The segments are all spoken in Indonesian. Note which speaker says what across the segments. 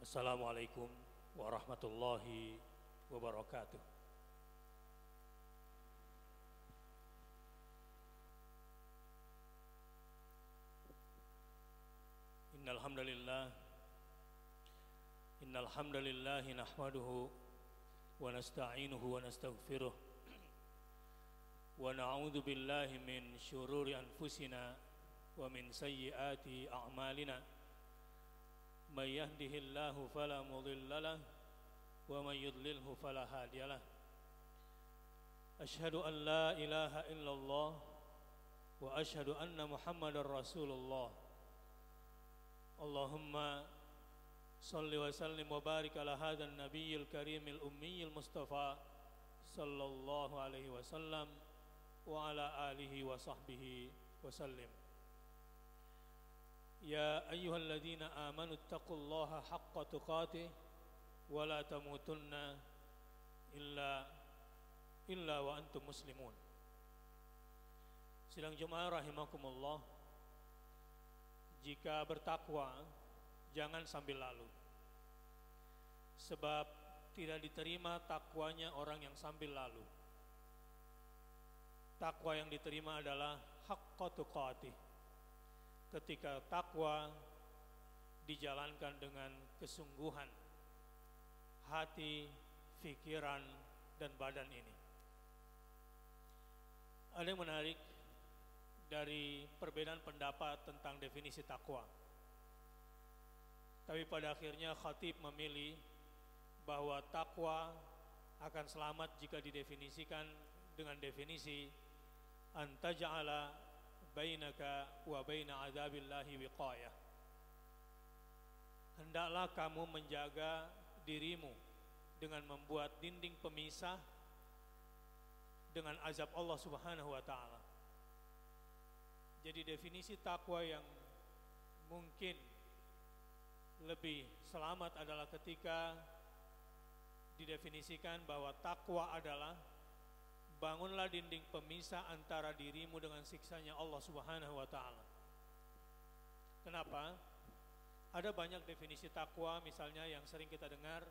Speaker 1: Assalamualaikum warahmatullahi wabarakatuh. Innal hamdalillah nahmaduhu wa nasta'inuhu wa nastaghfiruh wa na'udzu billahi min syururi anfusina wa min sayyiati a'malina. May yahdihillahu fala mudilla lahu wa may yudlilhu fala hadiyalah. Asyhadu an la ilaha illallah wa asyhadu anna Muhammadar Rasulullah. Allahumma salli wa sallim wa barik ala hadzal nabiyil karimil ummiyil mustafa sallallahu alaihi wasallam wa ala alihi wa sahbihi wa sallim. Ya ayyuhalladzina amanu taqullaha haqqa tuqatih wa la tamutunna illa wa antum muslimun. Sidang jemaah rahimakumullah, jika bertakwa jangan sambil lalu, sebab tidak diterima takwanya orang yang sambil lalu. Takwa yang diterima adalah haqqa tuqatih, ketika takwa dijalankan dengan kesungguhan hati, pikiran, dan badan ini. Ada yang menarik dari perbedaan pendapat tentang definisi takwa, tapi pada akhirnya khatib memilih bahwa takwa akan selamat jika didefinisikan dengan definisi antaja'ala bainaka wa baina adzabillahi wiqayah. Hendaklah kamu menjaga dirimu dengan membuat dinding pemisah dengan azab Allah Subhanahu wa taala. Jadi definisi takwa yang mungkin lebih selamat adalah ketika didefinisikan bahwa takwa adalah bangunlah dinding pemisah antara dirimu dengan siksanya Allah Subhanahu wa taala. Kenapa? Ada banyak definisi takwa, misalnya yang sering kita dengar,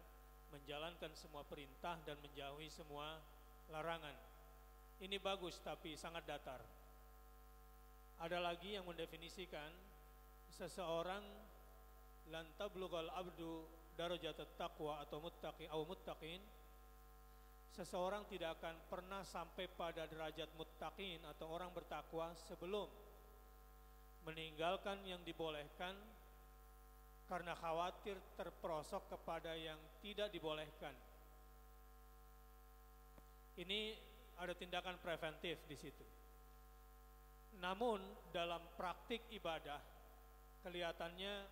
Speaker 1: menjalankan semua perintah dan menjauhi semua larangan. Ini bagus tapi sangat datar. Ada lagi yang mendefinisikan seseorang lan tablughal abdu darajatat taqwa atau muttaqi atau muttaqin. Seseorang tidak akan pernah sampai pada derajat muttaqin atau orang bertakwa sebelum meninggalkan yang dibolehkan karena khawatir terperosok kepada yang tidak dibolehkan. Ini ada tindakan preventif di situ. Namun dalam praktik ibadah kelihatannya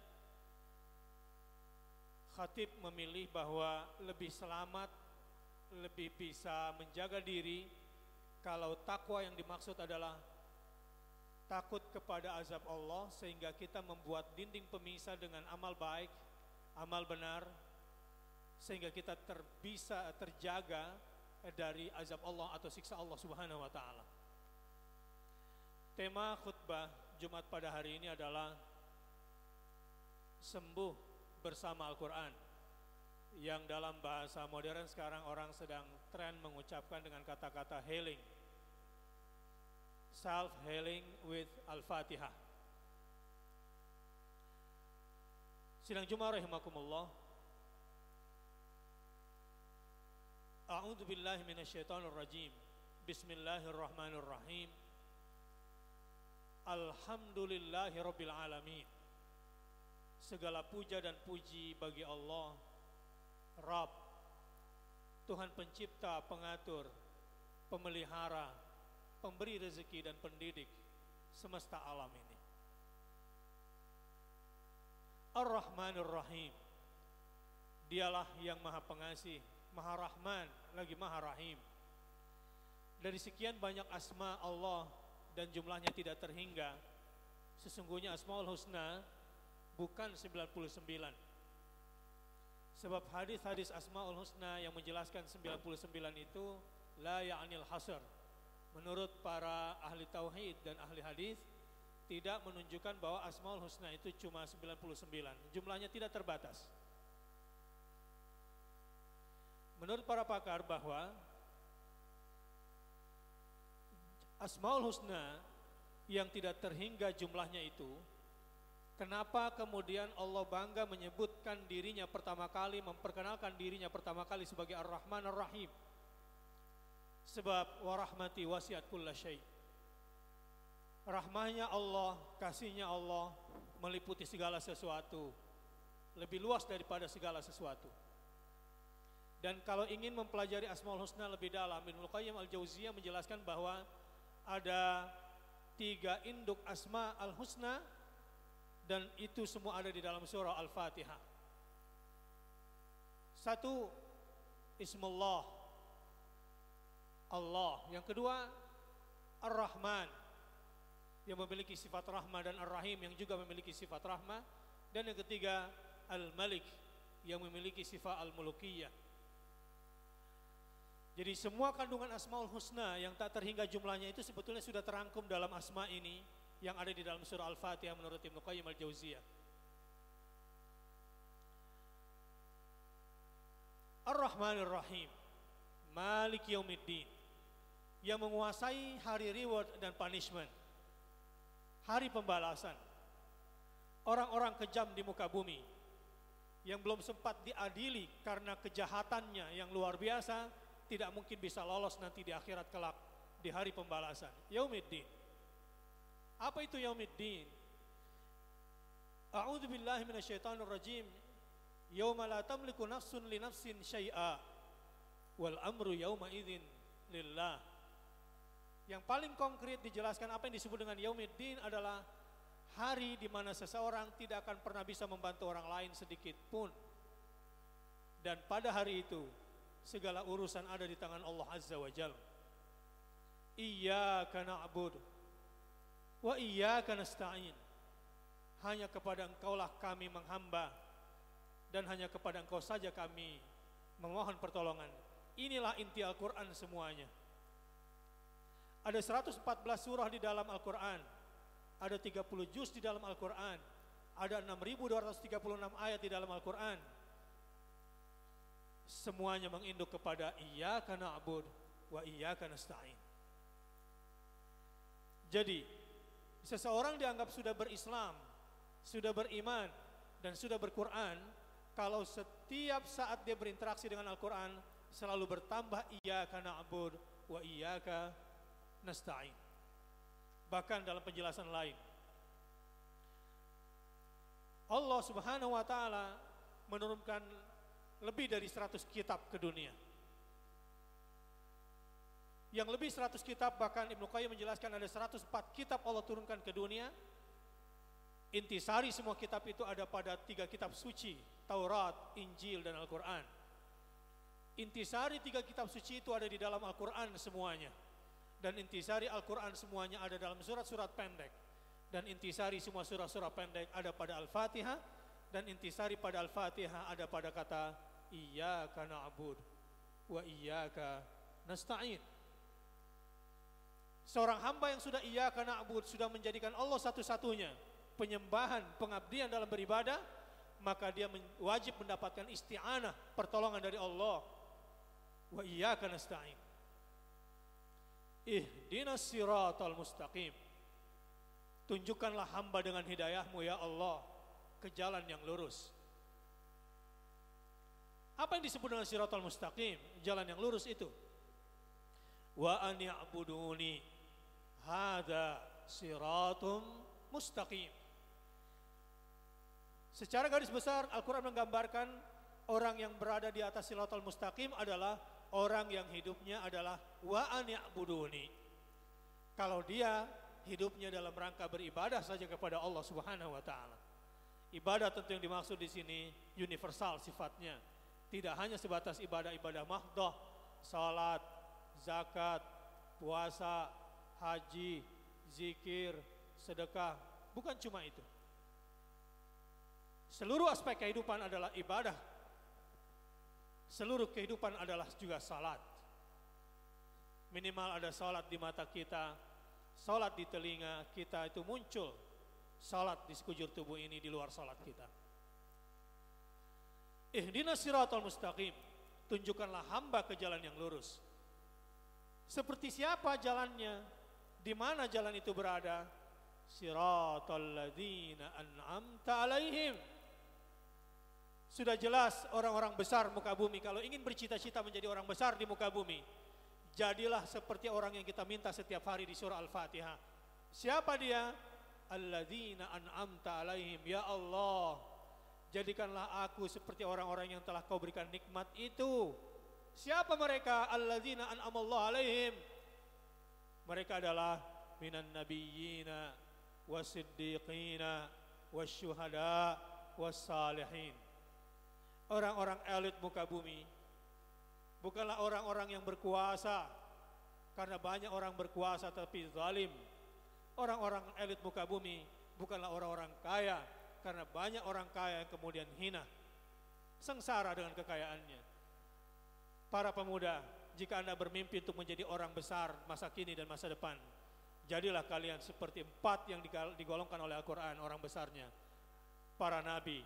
Speaker 1: khatib memilih bahwa lebih selamat, lebih bisa menjaga diri kalau takwa yang dimaksud adalah takut kepada azab Allah, sehingga kita membuat dinding pemisah dengan amal baik, amal benar, sehingga kita bisa terjaga dari azab Allah atau siksa Allah Subhanahu wa taala. Tema khutbah Jumat pada hari ini adalah sembuh bersama Al-Quran, yang dalam bahasa modern sekarang orang sedang tren mengucapkan dengan kata-kata healing, self-healing with Al-Fatihah. Sidang Jumat rahimakumullah, a'udzu billahi minasyaitonir rajim. Bismillahirrahmanirrahim. Alhamdulillahirabbil alamin. Segala puja dan puji bagi Allah, Rabb, Tuhan pencipta, pengatur, pemelihara, pemberi rezeki dan pendidik semesta alam ini. Ar-Rahmanir Rahim. Dialah yang Maha Pengasih, Maha Rahman, lagi Maha Rahim. Dari sekian banyak asma Allah dan jumlahnya tidak terhingga, sesungguhnya Asmaul Husna bukan 99. Sebab hadis-hadis Asmaul Husna yang menjelaskan 99 itu la ya'nil hasr. Menurut para ahli tauhid dan ahli hadis, tidak menunjukkan bahwa Asmaul Husna itu cuma 99. Jumlahnya tidak terbatas. Menurut para pakar bahwa Asmaul Husna yang tidak terhingga jumlahnya itu, kenapa kemudian Allah bangga menyebutkan dirinya pertama kali, memperkenalkan dirinya pertama kali sebagai Ar-Rahman Ar-Rahim? Sebab warahmati wasiat kulla syai'. Rahmahnya Allah, kasihnya Allah meliputi segala sesuatu, lebih luas daripada segala sesuatu. Dan kalau ingin mempelajari Asmaul Husna lebih dalam, Ibnu Qayyim Al-Jauziyah menjelaskan bahwa ada 3 induk Asma Al-Husna, dan itu semua ada di dalam surah Al-Fatihah. 1, Ismullah, Allah. Yang kedua, Ar-Rahman, yang memiliki sifat rahmah, dan Ar-Rahim yang juga memiliki sifat rahmah. Dan yang ketiga, Al-Malik, yang memiliki sifat Al-Mulukiyah. Jadi semua kandungan Asmaul Husna yang tak terhingga jumlahnya itu sebetulnya sudah terangkum dalam asma ini yang ada di dalam surah Al-Fatihah menurut Ibnu Qayyim Al-Jauziyah. Ar-Rahman Ar-Rahim, Malik Yaumiddin, yang menguasai hari reward dan punishment, hari pembalasan. Orang-orang kejam di muka bumi yang belum sempat diadili karena kejahatannya yang luar biasa, tidak mungkin bisa lolos nanti di akhirat kelak di hari pembalasan. Yaumiddin. Apa itu Yaumiddin? A'udzu billahi minasyaitonir rajim. Yauma la tamliku nafsun li nafsin syai'a wal amru yauma idzin lillah. Yang paling konkret dijelaskan apa yang disebut dengan Yaumiddin adalah hari di mana seseorang tidak akan pernah bisa membantu orang lain sedikit pun. Dan pada hari itu segala urusan ada di tangan Allah Azza wa Jalla. Iyyaka na'budu wa iyyaka nasta'in. Hanya kepada Engkaulah kami menghamba, dan hanya kepada Engkau saja kami memohon pertolongan. Inilah inti Al-Quran semuanya. Ada 114 surah di dalam Al-Quran, ada 30 juz di dalam Al-Quran, ada 6.236 ayat di dalam Al-Quran. Semuanya menginduk kepada iyyaka na'budu wa iyyaka nasta'in. Jadi seseorang dianggap sudah berislam, sudah beriman, dan sudah berquran kalau setiap saat dia berinteraksi dengan Al-Quran selalu bertambah iyyaka na'budu wa iyyaka nasta'in. Bahkan dalam penjelasan lain, Allah Subhanahu wa taala menurunkan lebih dari 100 kitab ke dunia. Yang lebih 100 kitab, bahkan Ibnu Qayyim menjelaskan ada 104 kitab Allah turunkan ke dunia. Intisari semua kitab itu ada pada 3 kitab suci, Taurat, Injil, dan Al-Quran. Intisari 3 kitab suci itu ada di dalam Al-Quran semuanya. Dan intisari Al-Quran semuanya ada dalam surat-surat pendek. Dan intisari semua surah-surah pendek ada pada Al-Fatihah. Dan intisari pada Al-Fatihah ada pada kata iyyaka na'budu wa iyyaka nasta'in. Seorang hamba yang sudah iyyaka na'budu, sudah menjadikan Allah satu-satunya penyembahan, pengabdian dalam beribadah, maka dia wajib mendapatkan isti'anah, pertolongan dari Allah. Wa iyyaka nasta'in. Ihdinas siratal mustaqim. Tunjukkanlah hamba dengan hidayahmu ya Allah ke jalan yang lurus. Apa yang disebut dengan siratal mustaqim? Jalan yang lurus itu. Wa an ya'buduni hadza siratum mustaqim. Secara garis besar Al-Quran menggambarkan orang yang berada di atas siratal mustaqim adalah orang yang hidupnya adalah wa an ya'buduni. Kalau dia hidupnya dalam rangka beribadah saja kepada Allah Subhanahu wa taala. Ibadah tentu yang dimaksud di sini universal sifatnya. Tidak hanya sebatas ibadah-ibadah mahdoh, salat, zakat, puasa, haji, zikir, sedekah. Bukan cuma itu. Seluruh aspek kehidupan adalah ibadah. Seluruh kehidupan adalah juga salat. Minimal ada salat di mata kita, salat di telinga kita itu muncul. Salat di sekujur tubuh ini di luar salat kita. Ihdinas siratal mustaqim. tunjukkanlah hamba ke jalan yang lurus. Seperti siapa jalannya? Di mana jalan itu berada? Siratal ladzina an'amta alaihim. Sudah jelas orang-orang besar muka bumi kalau ingin bercita-cita menjadi orang besar di muka bumi, jadilah seperti orang yang kita minta setiap hari di surah Al-Fatihah. Siapa dia? Alladzina an'amta alaihim. Ya Allah, jadikanlah aku seperti orang-orang yang telah kau berikan nikmat itu. Siapa mereka? Alladzina an'amallahu alaihim. Mereka adalah minan nabiyyina wasiddiqina wasyuhada wassalihin. Orang-orang elit muka bumi bukanlah orang-orang yang berkuasa, karena banyak orang berkuasa tapi zalim. Orang-orang elit muka bumi bukanlah orang-orang kaya, karena banyak orang kaya yang kemudian hina, sengsara dengan kekayaannya. Para pemuda, jika Anda bermimpi untuk menjadi orang besar masa kini dan masa depan, jadilah kalian seperti 4 yang digolongkan oleh Al-Quran orang besarnya, para nabi.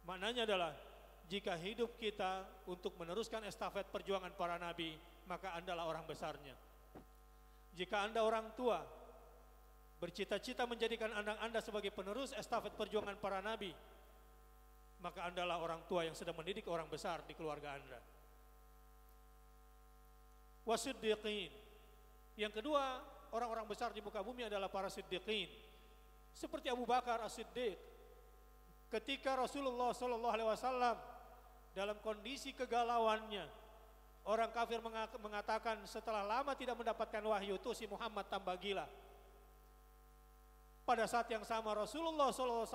Speaker 1: Maknanya adalah jika hidup kita untuk meneruskan estafet perjuangan para nabi, maka Andalah orang besarnya. Jika Anda orang tua, bercita-cita menjadikan anak Anda sebagai penerus estafet perjuangan para nabi, maka Andalah orang tua yang sedang mendidik orang besar di keluarga Anda. Wasiddiqin. Yang kedua, orang-orang besar di muka bumi adalah para siddiqin. Seperti Abu Bakar As-Siddiq. Ketika Rasulullah SAW dalam kondisi kegalauannya, orang kafir mengatakan setelah lama tidak mendapatkan wahyu itu si Muhammad tambah gila. Pada saat yang sama Rasulullah SAW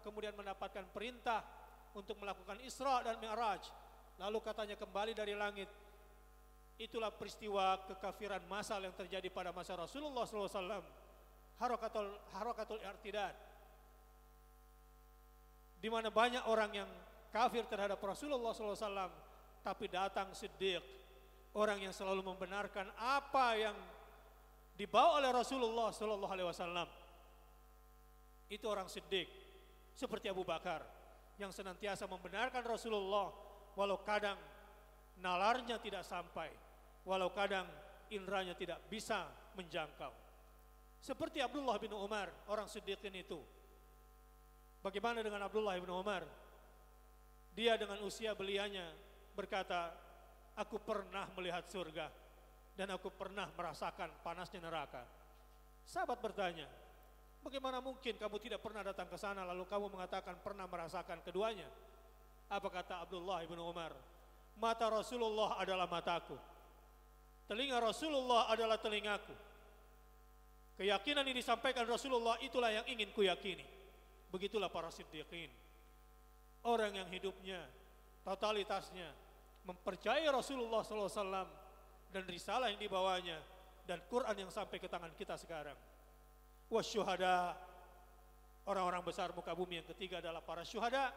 Speaker 1: kemudian mendapatkan perintah untuk melakukan Isra dan Mi'raj. Lalu katanya kembali dari langit. Itulah peristiwa kekafiran massal yang terjadi pada masa Rasulullah SAW. Harakatul I'tidad, di mana banyak orang yang kafir terhadap Rasulullah SAW, tapi datang Siddiq, orang yang selalu membenarkan apa yang dibawa oleh Rasulullah SAW. Itu orang Siddiq. Seperti Abu Bakar yang senantiasa membenarkan Rasulullah, walau kadang nalarnya tidak sampai, walau kadang indranya tidak bisa menjangkau. Seperti Abdullah bin Umar, orang Siddiqin itu. Bagaimana dengan Abdullah bin Umar? Dia dengan usia belianya berkata, aku pernah melihat surga dan aku pernah merasakan panasnya neraka. Sahabat bertanya, bagaimana mungkin kamu tidak pernah datang ke sana lalu kamu mengatakan pernah merasakan keduanya? Apa kata Abdullah bin Umar? Mata Rasulullah adalah mataku, telinga Rasulullah adalah telingaku. Keyakinan yang disampaikan Rasulullah itulah yang ingin kuyakini. Begitulah para siddiqin. Orang yang hidupnya, totalitasnya mempercayai Rasulullah SAW dan risalah yang dibawanya dan Quran yang sampai ke tangan kita sekarang. Wasyuhada, orang-orang besar muka bumi yang ketiga adalah para syuhada,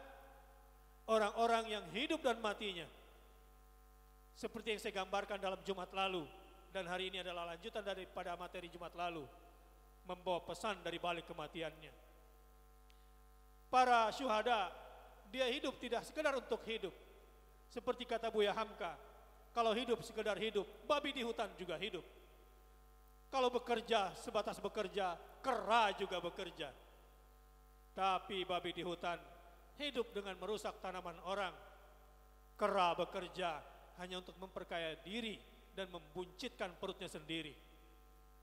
Speaker 1: orang-orang yang hidup dan matinya seperti yang saya gambarkan dalam Jumat lalu, dan hari ini adalah lanjutan daripada materi Jumat lalu, membawa pesan dari balik kematiannya. Para syuhada, dia hidup tidak sekedar untuk hidup. Seperti kata Buya Hamka, kalau hidup sekedar hidup, babi di hutan juga hidup. Kalau bekerja sebatas bekerja, kera juga bekerja. Tapi babi di hutan hidup dengan merusak tanaman orang. Kera bekerja hanya untuk memperkaya diri dan membuncitkan perutnya sendiri.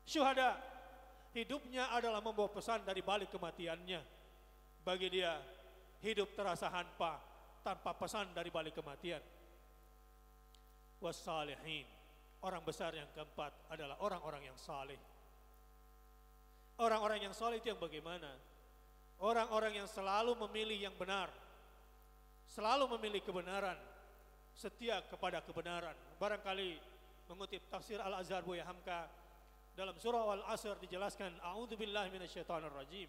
Speaker 1: Syuhada, hidupnya adalah membawa pesan dari balik kematiannya. Bagi dia, hidup terasa hampa tanpa pesan dari balik kematian. Wassalihin, orang besar yang keempat adalah orang-orang yang saleh. Orang-orang yang saleh itu yang bagaimana? Orang-orang yang selalu memilih yang benar, selalu memilih kebenaran, setia kepada kebenaran. Barangkali mengutip tafsir Al-Azhar Buya Hamka, dalam surah Al-Asr dijelaskan, a'udzubillahi minasyaitonirrajim.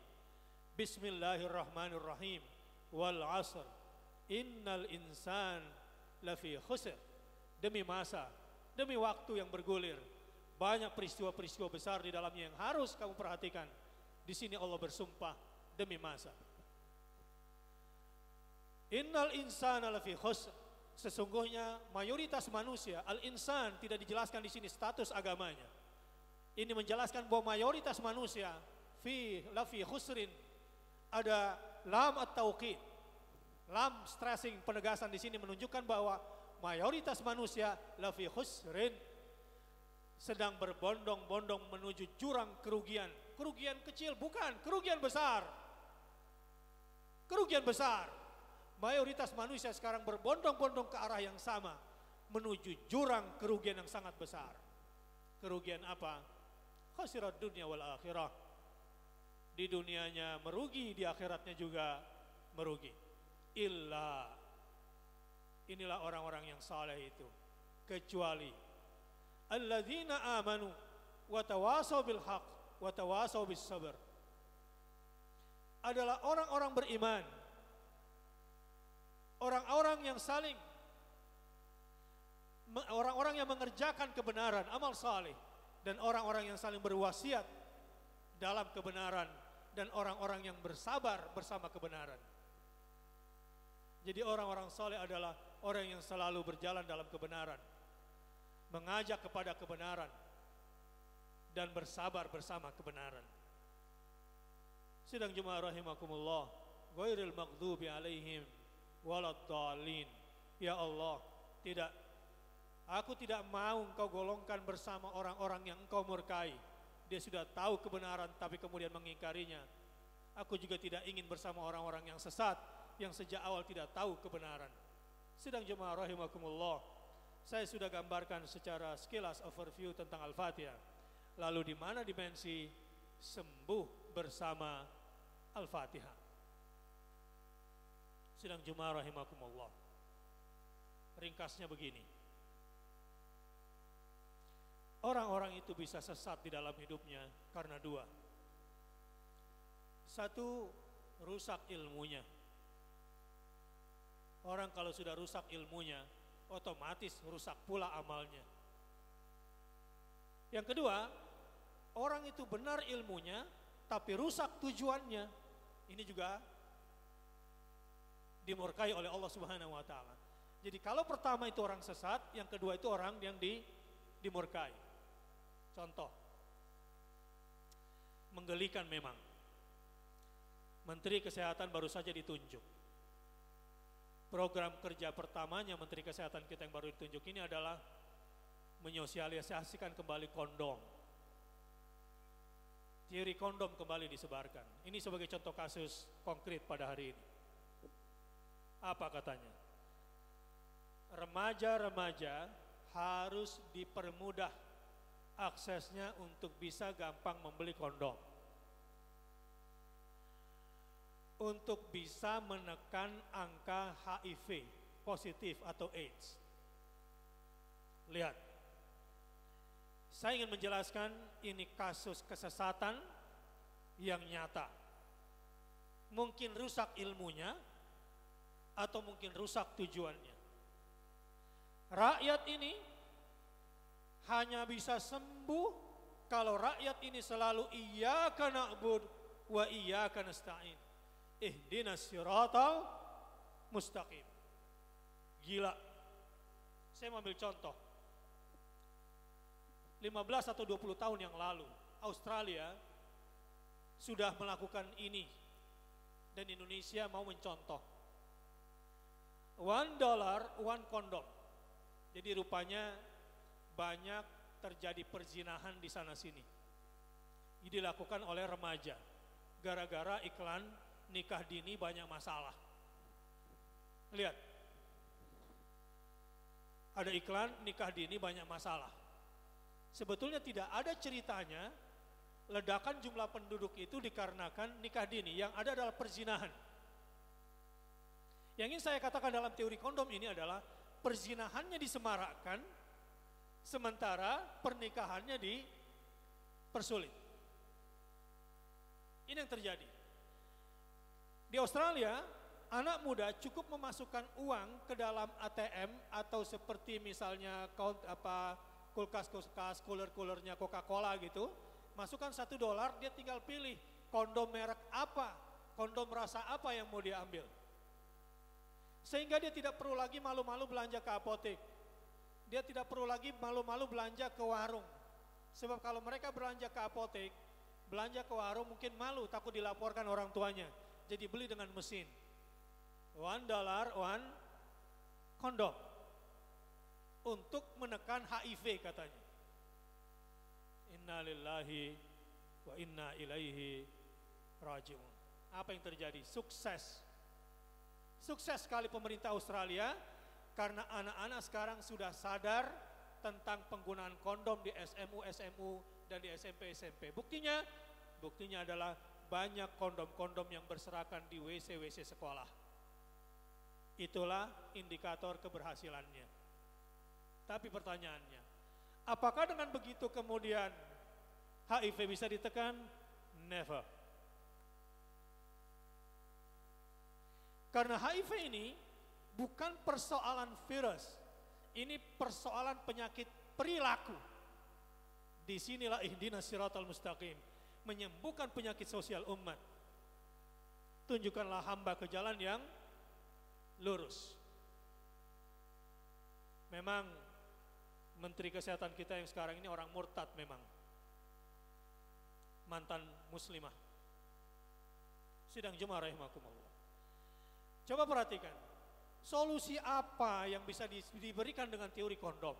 Speaker 1: Bismillahirrahmanirrahim. Wal 'asr. Innal insan lafi khusr. Demi masa, demi waktu yang bergulir, banyak peristiwa-peristiwa besar di dalamnya yang harus kamu perhatikan. Di sini Allah bersumpah demi masa. Innal insana lafi khusr. Sesungguhnya mayoritas manusia, al-insan tidak dijelaskan di sini status agamanya. Ini menjelaskan bahwa mayoritas manusia lafi khusrin, ada lam at-tauqid. Lam stressing penegasan di sini menunjukkan bahwa mayoritas manusia lafi khusrin, sedang berbondong-bondong menuju jurang kerugian. Kerugian kecil bukan, kerugian besar. Kerugian besar. Mayoritas manusia sekarang berbondong-bondong ke arah yang sama, menuju jurang kerugian yang sangat besar. Kerugian apa? Khasirat dunia wal akhirah. Di dunianya merugi, di akhiratnya juga merugi. Inilah orang-orang yang saleh itu. Kecuali alladzina amanu wa tawasaw bil haqq wa tawasaw bis sabr. Adalah orang-orang beriman, orang-orang yang mengerjakan kebenaran, amal saleh, dan orang-orang yang saling berwasiat dalam kebenaran, dan orang-orang yang bersabar bersama kebenaran. Jadi orang-orang saleh adalah orang yang selalu berjalan dalam kebenaran, mengajak kepada kebenaran, dan bersabar bersama kebenaran. Sidang jemaah rahimakumullah, ghairil maghdubi alaihim waladdallin. Ya Allah, aku tidak mau engkau golongkan bersama orang-orang yang engkau murkai. Dia sudah tahu kebenaran tapi kemudian mengingkarinya. Aku juga tidak ingin bersama orang-orang yang sesat, yang sejak awal tidak tahu kebenaran. Sidang jemaah rahimakumullah, saya sudah gambarkan secara sekilas overview tentang Al-Fatihah. Lalu di mana dimensi sembuh bersama Al-Fatihah? Sidang jemaah rahimakumullah, ringkasnya begini. Orang-orang itu bisa sesat di dalam hidupnya karena dua. Satu, rusak ilmunya. Orang kalau sudah rusak ilmunya, otomatis rusak pula amalnya. Yang kedua, orang itu benar ilmunya, tapi rusak tujuannya. Ini juga dimurkai oleh Allah Subhanahu wa taala. Jadi kalau pertama itu orang sesat, yang kedua itu orang yang dimurkai. Contoh, menggelikan memang. Menteri Kesehatan baru saja ditunjuk. Program kerja pertamanya Menteri Kesehatan kita yang baru ditunjuk ini adalah menyosialisasikan kembali kondom. Teori kondom kembali disebarkan. Ini sebagai contoh kasus konkret pada hari ini. Apa katanya? Remaja-remaja harus dipermudah aksesnya untuk bisa gampang membeli kondom, untuk bisa menekan angka HIV positif atau AIDS. Lihat, saya ingin menjelaskan ini kasus kesesatan yang nyata. Mungkin rusak ilmunya atau mungkin rusak tujuannya. Rakyat ini hanya bisa sembuh kalau rakyat ini selalu iyyaka na'budu wa iyyaka nasta'in. Ihdinas siratal mustaqim. Gila. Saya mau ambil contoh. 15 atau 20 tahun yang lalu, Australia sudah melakukan ini dan Indonesia mau mencontoh. $1, 1 kondom. Jadi rupanya banyak terjadi perzinahan di sana sini. Ini dilakukan oleh remaja. Gara-gara iklan nikah dini banyak masalah. Lihat. Ada iklan nikah dini banyak masalah. Sebetulnya tidak ada ceritanya ledakan jumlah penduduk itu dikarenakan nikah dini. Yang ada adalah perzinahan. Yang ingin saya katakan dalam teori kondom ini adalah perzinahannya disemarakkan, sementara pernikahannya dipersulit. Ini yang terjadi. Di Australia, anak muda cukup memasukkan uang ke dalam ATM atau seperti misalnya kulkas-kulkas, cooler-coolernya Coca-Cola gitu, masukkan $1, dia tinggal pilih kondom merek apa, kondom rasa apa yang mau dia ambil. Sehingga dia tidak perlu lagi malu-malu belanja ke apotek. Dia tidak perlu lagi malu-malu belanja ke warung. Sebab kalau mereka belanja ke apotek, belanja ke warung mungkin malu, takut dilaporkan orang tuanya. Jadi beli dengan mesin. $1, one kondom. Untuk menekan HIV katanya. Inna lillahi wa inna ilaihi raji'un. Apa yang terjadi? Sukses. Sukses sekali pemerintah Australia karena anak-anak sekarang sudah sadar tentang penggunaan kondom di SMU dan di SMP. Buktinya adalah banyak kondom-kondom yang berserakan di WC sekolah. Itulah indikator keberhasilannya. Tapi pertanyaannya, apakah dengan begitu kemudian HIV bisa ditekan? Never. Karena HIV ini bukan persoalan virus, ini persoalan penyakit perilaku. Disinilah ihdinas siratal mustaqim, menyembuhkan penyakit sosial umat. Tunjukkanlah hamba ke jalan yang lurus. Memang Menteri Kesehatan kita yang sekarang ini orang murtad memang. Mantan muslimah. Sidang Jumat rahimakumullah. Coba perhatikan, solusi apa yang bisa diberikan dengan teori kondom?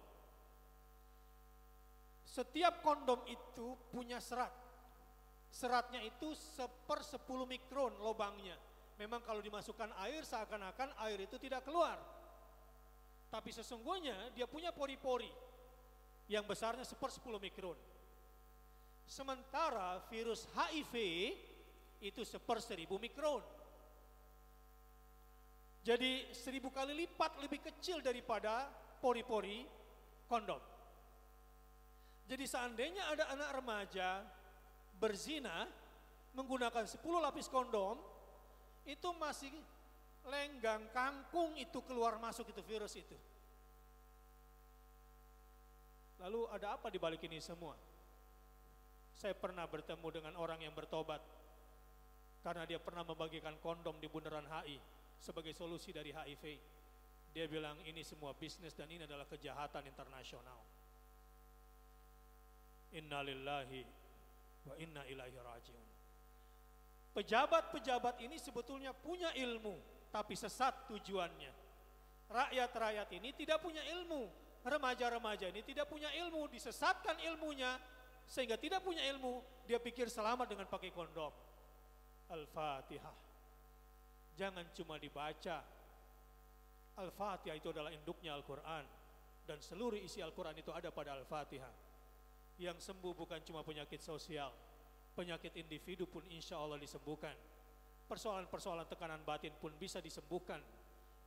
Speaker 1: Setiap kondom itu punya serat. Seratnya itu 1/10 mikron lubangnya. Memang kalau dimasukkan air seakan-akan air itu tidak keluar. Tapi sesungguhnya dia punya pori-pori yang besarnya 1/10 mikron. Sementara virus HIV itu 1/1000 mikron. Jadi 1000 kali lipat lebih kecil daripada pori-pori kondom. Jadi seandainya ada anak remaja berzina menggunakan 10 lapis kondom, itu masih lenggang kangkung itu keluar masuk itu virus itu. Lalu ada apa di balik ini semua? Saya pernah bertemu dengan orang yang bertobat karena dia pernah membagikan kondom di bundaran HI sebagai solusi dari HIV. Dia bilang ini semua bisnis dan ini adalah kejahatan internasional. Inna lillahi wa inna ilaihi raji'un. Pejabat-pejabat ini sebetulnya punya ilmu, tapi sesat tujuannya. Rakyat-rakyat ini tidak punya ilmu. Remaja-remaja ini tidak punya ilmu, disesatkan ilmunya, sehingga tidak punya ilmu, dia pikir selamat dengan pakai kondom. Al-Fatihah. Jangan cuma dibaca. Al-Fatihah itu adalah induknya Al-Quran. Dan seluruh isi Al-Quran itu ada pada Al-Fatihah. Yang sembuh bukan cuma penyakit sosial, penyakit individu pun insya Allah disembuhkan. Persoalan-persoalan tekanan batin pun bisa disembuhkan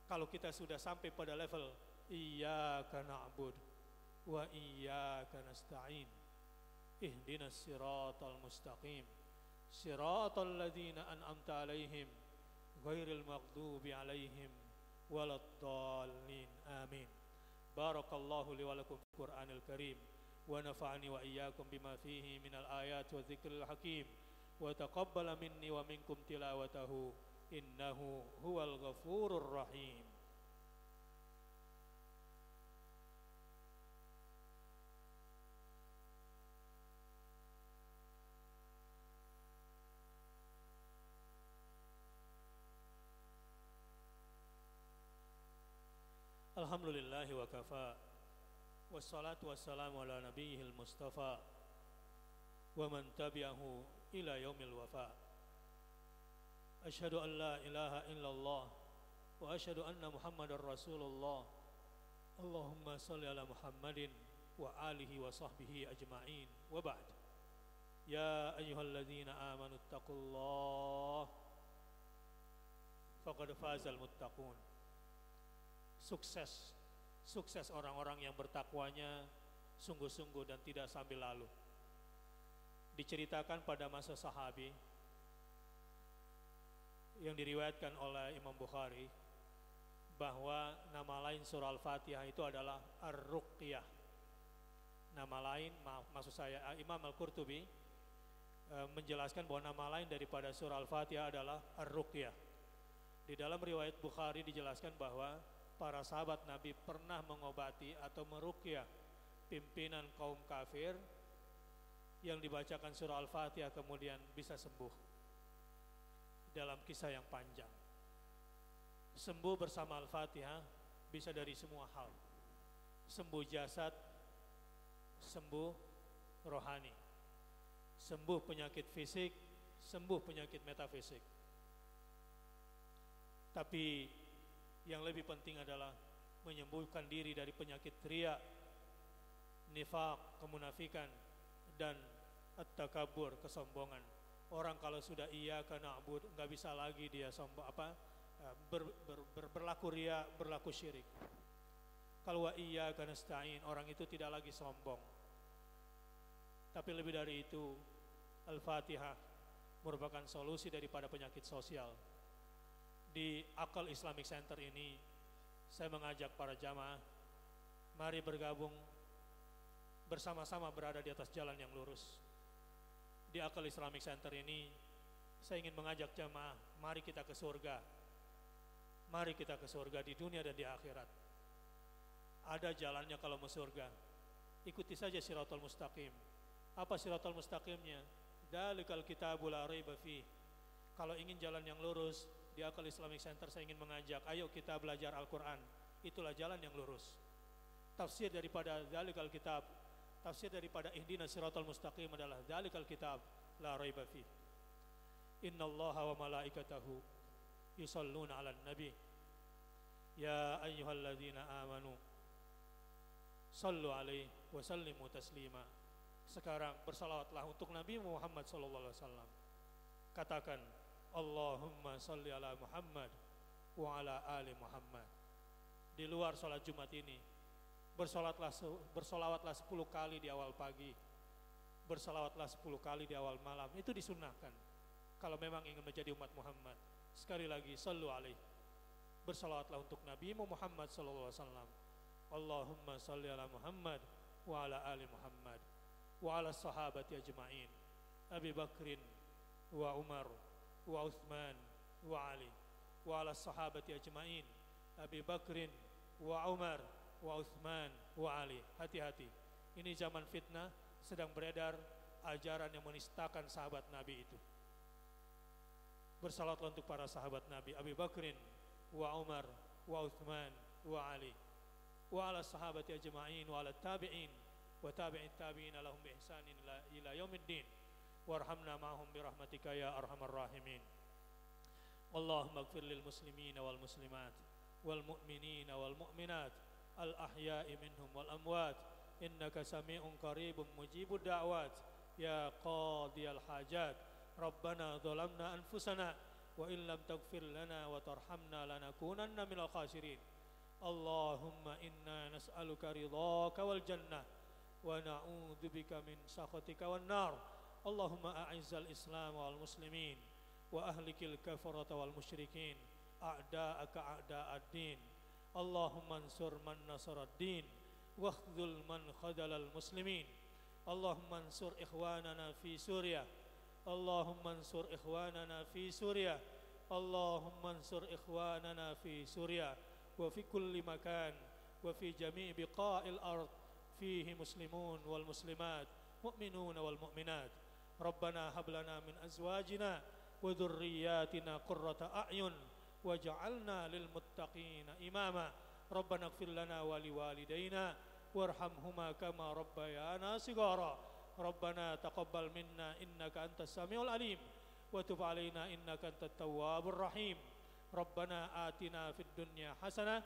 Speaker 1: kalau kita sudah sampai pada level iyyaka na'bud wa iyyaka nasta'in ihdinas siratal mustaqim siratal ladzina an'amta alaihim ghairil maghdubi alaihim waladdallin. Amin. Barakallahu li wa lakum fil Qur'anil Karim wa nafa'ani wa iyyakum bima fihi minal ayati wa dzikril hakim wa taqabbala minni wa minkum tilawatahu innahu huwal ghafurur rahim. Alhamdulillahi wa kafa wassalatu wassalamu ala nabiyihil mustafa wa man tabi'ahu ila yaumil wafa. Asyhadu an la ilaha illallah wa asyhadu anna Muhammadar Rasulullah. Allahumma shalli ala Muhammadin wa alihi wa sahbihi ajma'in. Wa ba'd. Ya ayyuhalladzina amanu taqullah faqad fazal muttaqun. Sukses orang-orang yang bertakwanya sungguh-sungguh dan tidak sambil lalu. Diceritakan pada masa sahabi yang diriwayatkan oleh Imam Bukhari bahwa nama lain surah Al-Fatihah itu adalah Ar-Ruqyah. Nama lain, maksud saya Imam Al-Qurtubi menjelaskan bahwa nama lain daripada surah Al-Fatihah adalah Ar-Ruqyah. Di dalam riwayat Bukhari dijelaskan bahwa para sahabat Nabi pernah mengobati atau meruqyah pimpinan kaum kafir yang dibacakan surah Al-Fatihah kemudian bisa sembuh. Dalam kisah yang panjang, sembuh bersama Al-Fatihah bisa dari semua hal. Sembuh jasad, sembuh rohani, sembuh penyakit fisik, sembuh penyakit metafisik. Tapi yang lebih penting adalah menyembuhkan diri dari penyakit riya, nifaq, kemunafikan, dan at-takabur, kesombongan. Orang kalau sudah iyyaka na'budu nggak bisa lagi dia sombong berlaku riya, berlaku syirik. Kalau wa iyyaka nasta'in, orang itu tidak lagi sombong. Tapi lebih dari itu, Al-Fatihah merupakan solusi daripada penyakit sosial. Di Aqal Islamic Center ini, saya mengajak para jamaah, mari bergabung bersama-sama berada di atas jalan yang lurus. Di Aqal Islamic Center ini, saya ingin mengajak jamaah, mari kita ke surga. Mari kita ke surga di dunia dan di akhirat. Ada jalannya kalau mau surga. Ikuti saja Shiratal Mustaqim. Apa Shiratal Mustaqimnya? Dalikal kitabul la raiba fih. Kalau ingin jalan yang lurus, di Aqal Islamic Center saya ingin mengajak, ayo kita belajar Al-Quran. Itulah jalan yang lurus. Tafsir daripada dalikal kitab, tafsir daripada ihdinas siratal mustaqim adalah dalikal kitab la raiba fih. Innallaha wa malaikatahu yusalluna 'alan nabi. Ya ayyuhalladzina amanu sallu alaihi wa sallimu taslima. Sekarang bersalawatlah untuk Nabi Muhammad sallallahu alaihi wasallam. Katakan Allahumma salli ala Muhammad wa ala ali Muhammad. Di luar salat Jumat ini bersolawatlah 10 kali di awal pagi, bersolawatlah 10 kali di awal malam. Itu disunnahkan kalau memang ingin menjadi umat Muhammad. Sekali lagi, sallu alaihi, bersolawatlah untuk Nabi Muhammad sallallahu alaihi wasallam. Allahumma salli ala Muhammad wa ala ali Muhammad wa ala sahabati ajma'in, Abi Bakrin wa Umar wa Uthman wa Ali wa ala sahabati ajma'in, Abi Bakrin wa Umar wa Uthman wa Ali. Hati-hati, ini zaman fitnah, sedang beredar ajaran yang menistakan sahabat Nabi itu. Bersalatlah untuk para sahabat Nabi, Abi Bakrin wa Umar wa Uthman wa Ali wa ala sahabati ajma'in wa ala tabi'in wa tabi'in tabi'in lahum bi ihsanin ila yaumiddin warhamna ma'hum bi rahmatika ya arhamar rahimin. Allahumma ighfir lil muslimina wal muslimat wal mu'minina wal mu'minat al ahya'i minhum wal amwat innaka sami'un qaribun mujibud da'wat ya qadiyal hajat. Rabbana dhalamna anfusana wa in lam taghfir lana wa tarhamna lanakunanna minal khasirin. Allahumma inna nas'aluka ridhaka wal jannah wa na'udzubika min sakhatika wan nar. Allahumma a'izzal islam wal muslimin wa ahlikil kafarata wal musyrikin a'da'aka a'da'ad-din. Allahumma ansur man nasaraddin wa khdzul man khadalal muslimin. Allahumma ansur ikhwanana fi Suriah. Allahumma ansur ikhwanana fi Suriah. Allahumma ansur ikhwanana fi Suriah wa fi kulli makan wa fi jami' biqa'il ard fihi muslimun wal muslimat mu'minun wal mu'minat. Rabbana hab lana min azwajina wa dhurriyyatina qurrata a'yun waj'alna lil muttaqina imama. Rabbana ighfir lana wa liwalidayna warhamhuma kama rabbayana shighara. Rabbana taqabbal minna innaka antas samiul alim wa tub alaina innaka antat tawwabur rahim. Rabbana atina fid dunya hasanah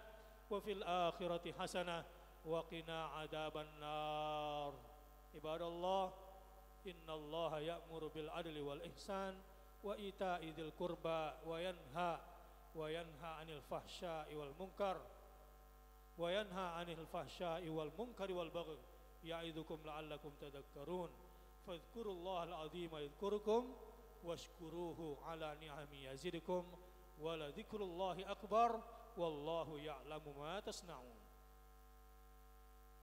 Speaker 1: wa fil akhirati hasanah wa qina adzaban nar. Ibadallah, innallaha ya'muru bil adli wal ihsan wa ita'i dzil qurba wa yanha 'anil fahsya'i wal munkar wal baghi ya'idukum la'allakum tadhakkarun. Fadhkurullahal azima yadhkurukum washkuruhu ala ni'ami yazidukum wa la dzikrullahi akbar wallahu ya'lamu ma tasna'un.